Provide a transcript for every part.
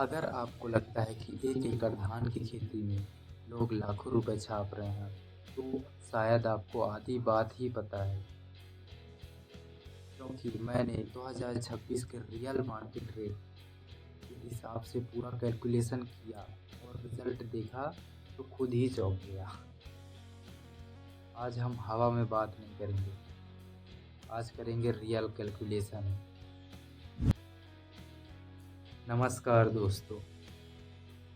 अगर आपको लगता है कि 1 एकड़ धान की खेती में लोग लाखों रुपए छाप रहे हैं, तो शायद आपको आधी बात ही पता है। क्योंकि मैंने 2026 के रियल मार्केट रेट के हिसाब से पूरा कैलकुलेशन किया और रिजल्ट देखा तो खुद ही चौंक गया। आज हम हवा में बात नहीं करेंगे, आज करेंगे रियल कैलकुलेशन। नमस्कार दोस्तों,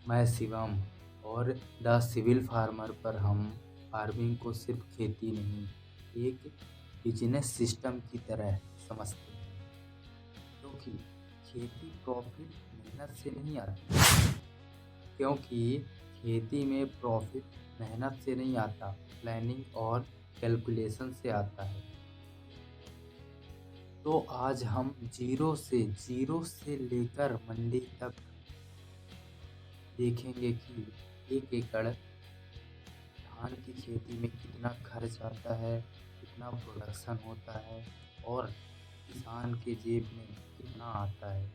मैं शिवम और द सिविल फार्मर पर हम फार्मिंग को सिर्फ खेती नहीं, एक बिजनेस सिस्टम की तरह समझते हैं। क्योंकि खेती प्रॉफिट मेहनत से नहीं आती, क्योंकि खेती में प्रॉफिट मेहनत से नहीं आता, प्लानिंग और कैलकुलेशन से आता है। तो आज हम जीरो से लेकर मंडी तक देखेंगे कि 1 एकड़ धान की खेती में कितना खर्च आता है, कितना प्रोडक्शन होता है और किसान के जेब में कितना आता है।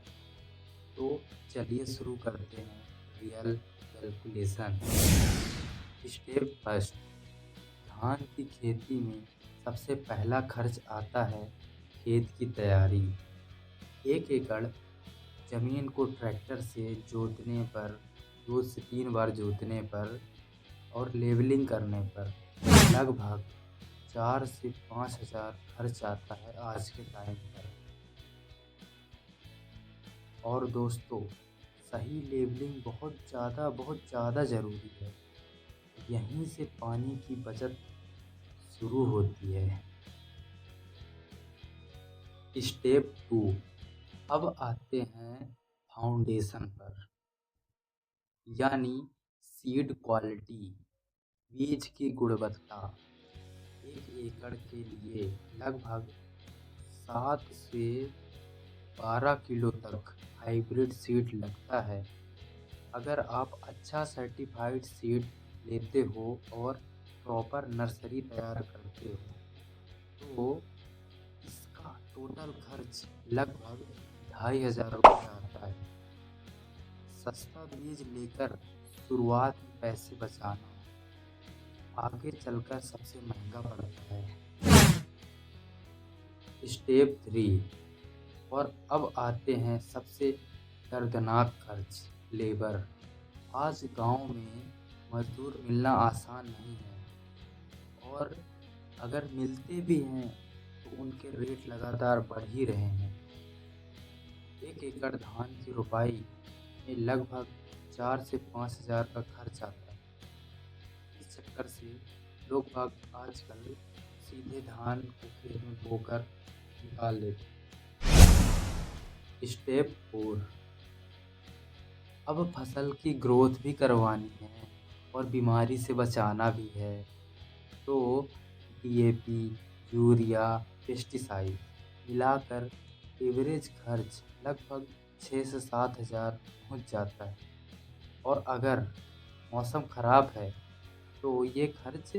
तो चलिए शुरू करते हैं रियल कैलकुलेशन। स्टेप फर्स्ट, धान की खेती में सबसे पहला खर्च आता है खेत की तैयारी। 1 एकड़ ज़मीन को ट्रैक्टर से जोतने पर 2 से 3 बार जोतने पर और लेवलिंग करने पर लगभग 4 से 5 हज़ार खर्च आता है आज के टाइम पर। और दोस्तों, सही लेवलिंग बहुत ज़्यादा ज़रूरी है। यहीं से पानी की बचत शुरू होती है। स्टेप 2, अब आते हैं फाउंडेशन पर, यानी सीड क्वालिटी, बीज की गुणवत्ता। 1 एकड़ के लिए लगभग 7 से 12 किलो तक हाइब्रिड सीड लगता है। अगर आप अच्छा सर्टिफाइड सीड लेते हो और प्रॉपर नर्सरी तैयार करते हो, तो इसका टोटल खर्च लगभग 2,500 रुपये आता है। सस्ता बीज लेकर शुरुआत में पैसे बचाना आगे चलकर सबसे महंगा पड़ता है। स्टेप 3, और अब आते हैं सबसे दर्दनाक खर्च, लेबर। आज गांव में मजदूर मिलना आसान नहीं है और अगर मिलते भी हैं तो उनके रेट लगातार बढ़ ही रहे हैं। 1 एकड़ धान की रुपाई में लगभग 4 से 5 हज़ार का खर्च आता है। इस चक्कर से लोग बाग आजकल सीधे धान को खेत में बोकर निकाल लेते हैं। स्टेप 4, अब फसल की ग्रोथ भी करवानी है और बीमारी से बचाना भी है। तो DAP, यूरिया, पेस्टिसाइड मिलाकर एवरेज खर्च लगभग 6 से 7 हज़ार पहुँच जाता है। और अगर मौसम ख़राब है तो ये खर्च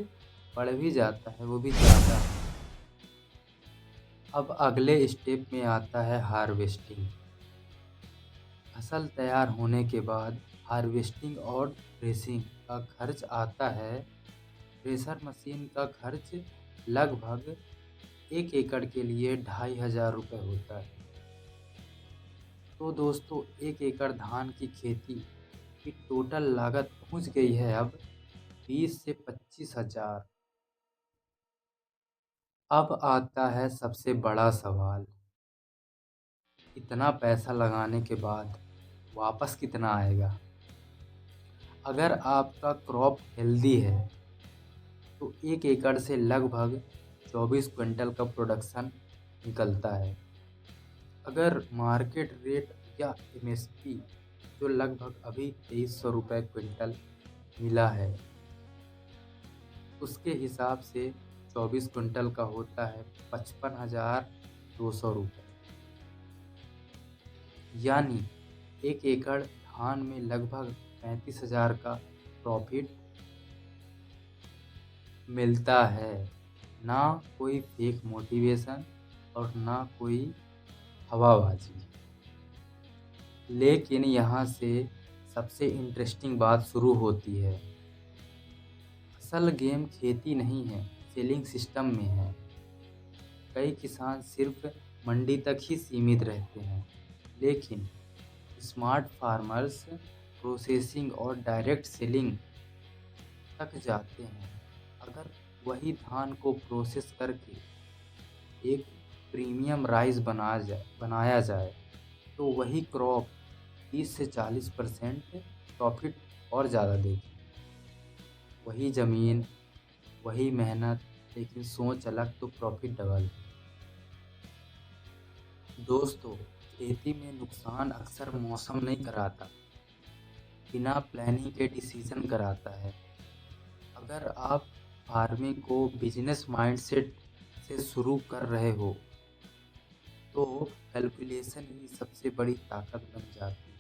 बढ़ भी जाता है, वो भी ज़्यादा। अब अगले स्टेप में आता है हार्वेस्टिंग। फसल तैयार होने के बाद हार्वेस्टिंग और थ्रेसिंग का खर्च आता है। थ्रेसर मशीन का खर्च लगभग 1 एकड़ के लिए 2,500 रुपये होता है। तो दोस्तों, 1 एकड़ धान की खेती की टोटल लागत पहुंच गई है अब 20 से 25 हज़ार। अब आता है सबसे बड़ा सवाल, इतना पैसा लगाने के बाद वापस कितना आएगा? अगर आपका क्रॉप हेल्दी है तो 1 एकड़ से लगभग 24 क्विंटल का प्रोडक्शन निकलता है। अगर मार्केट रेट या MSP जो लगभग अभी 2300 रुपये क्विंटल मिला है, उसके हिसाब से 24 क्विंटल का होता है 55,200 रुपये। यानी 1 एकड़ धान में लगभग 35,000 का प्रॉफिट मिलता है। ना कोई फेक मोटिवेशन और ना कोई हवाबाजी। लेकिन यहाँ से सबसे इंटरेस्टिंग बात शुरू होती है। असल गेम खेती नहीं है, सेलिंग सिस्टम में है। कई किसान सिर्फ मंडी तक ही सीमित रहते हैं, लेकिन स्मार्ट फार्मर्स प्रोसेसिंग और डायरेक्ट सेलिंग तक जाते हैं। अगर वही धान को प्रोसेस करके एक प्रीमियम राइस बनाया जाए तो वही क्रॉप 30 से 40% प्रॉफिट और ज़्यादा देगी। वही ज़मीन, वही मेहनत, लेकिन सोच अलग तो प्रॉफिट डबल। दोस्तों, खेती में नुकसान अक्सर मौसम नहीं कराता, बिना प्लानिंग के डिसीजन कराता है। अगर आप फार्मिंग को बिजनेस माइंडसेट से शुरू कर रहे हो तो कैलकुलेशन ही सबसे बड़ी ताकत बन जाती है।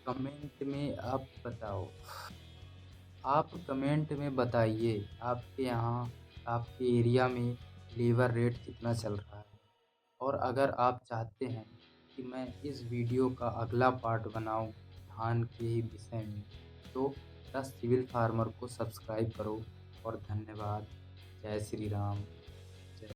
कमेंट में आप बताओ, आप कमेंट में बताइए आपके यहाँ, आपके एरिया में लेबर रेट कितना चल रहा है। और अगर आप चाहते हैं कि मैं इस वीडियो का अगला पार्ट बनाऊं धान के ही विषय में, तो 10 सिविल फार्मर को सब्सक्राइब करो। और धन्यवाद। जय श्री राम।